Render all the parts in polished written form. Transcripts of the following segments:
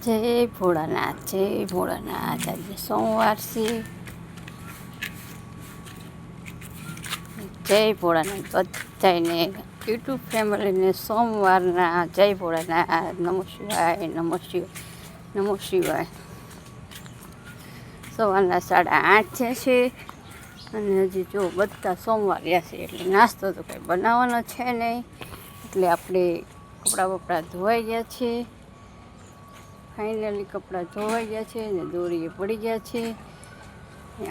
જય ભોળાનાથ, જય ભોળાનાથ. આજે સોમવાર છે. જય ભોળાનાથ બધાને, યુટ્યુબ ફેમિલીને સોમવારના જય ભોળાનાથ. નમો શિવાય, નમો શિવાય, નમો શિવાય. સવારના 8:30 છે અને હજી જો બધા સોમવાર રહ્યા છે એટલે નાસ્તો તો કંઈ બનાવવાનો છે નહીં. એટલે આપણે કપડાં ધોવાઈ ગયા છે. ફાઇનલી કપડાં ધોવાઈ ગયા છે ને દોરીએ પડી ગયા છે.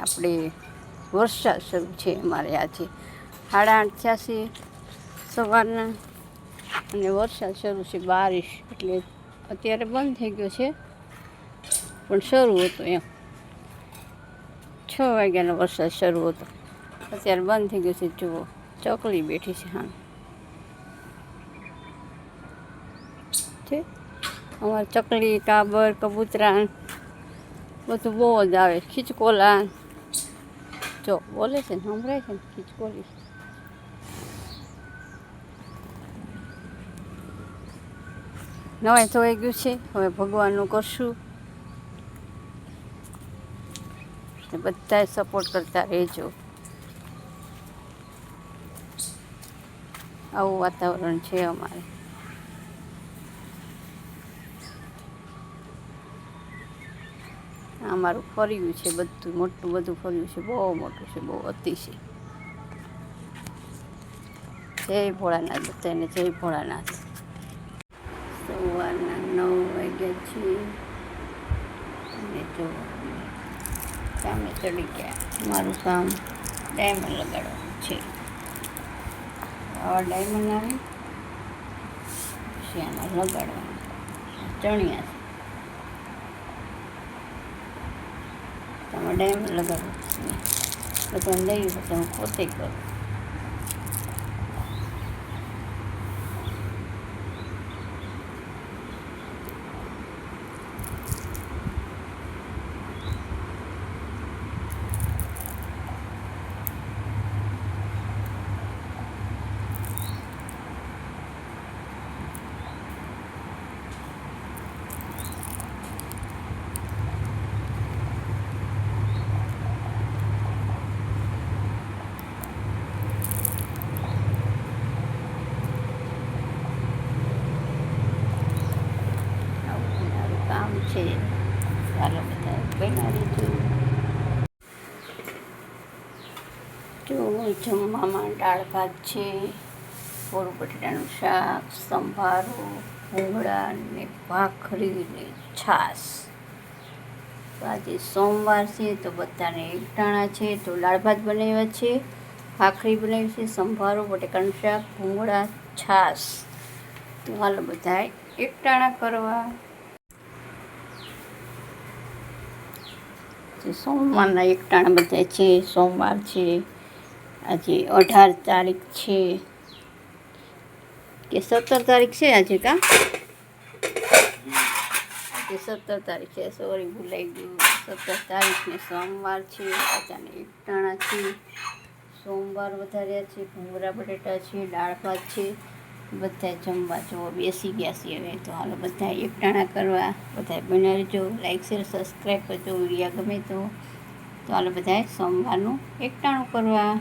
આપણે વરસાદ શરૂ છે અમારે આજે 8:30 થયા છે સવારના અને વરસાદ શરૂ છે. બારિશ એટલે અત્યારે બંધ થઈ ગયો છે પણ શરૂ હતો એમ. 6 વાગ્યાનો વરસાદ શરૂ હતો, અત્યારે બંધ થઈ ગયો છે. જુઓ ચકલી બેઠી છે. હા છે અમારે ચકલી, કાબર, કબૂતરા બધું બહુ જ આવે. ખીચકોલા જો બોલે છે ને, સંભળાય છે ને ખીચકોલી. નવાઈ ધોવાઈ ગયું છે, હવે ભગવાનનું કરશું. બધાએ સપોર્ટ કરતા રહેજો. આવું વાતાવરણ છે અમારે. અમારું ફર્યું છે બધું, મોટું બધું ફર્યું છે, બહુ મોટું છે, બહુ અતિશય. જય ભોળાનાથ બધાને, જય ભોળાનાથ. સવારના 9 વાગ્યા છે અને જો કામે ચડી ગયા. મારું કામ ડાયમંડ લગાડવાનું છે. આવા ડાયમંડ આવે પછી આમાં લગાડવાનું. ચણિયા છે, તમે ડાયમંડ લગાડો. બધાને લઈ તો હું પોતે કરું. કામ છે, ચાલો બધા બનાવી જો જમવામાં દાળ ભાત છે, કોરું બટેટાનું શાક, સંભારો, ભૂંગળા ને ભાખરી ને છાશ. આજે સોમવાર છે તો બધાને એકટાણા છે, તો દાળ ભાત બનાવ્યા છે, ભાખરી બનાવી છે, સંભારો, બટેકાનું શાક, ભૂંગળા, છાશ. તો હાલો બધા એકટાણા કરવા. સોમવારના એકટાણા બધા છે. સોમવાર છે, આજે 18 તારીખ છે કે 17 તારીખ છે આજે. આજે 17 તારીખ છે, સોરી ભૂલાઈ ગયું. 17 તારીખને સોમવાર છે. બધાને એકટાણા છે. સોમવાર વધાર્યા છે, ભૂંગળા બટેટા છે, દાળ ભાત છે. બધા જમવા જો બેસી ગયા છે હવે. તો હાલો બધા એકટાણા કરવા. બધા બનાવજો, લાઈક શેર સબસ્ક્રાઈબ કરજો. વિડીયો ગમે તો હાલો બધા સોમવારનું એકટાણું કરવા.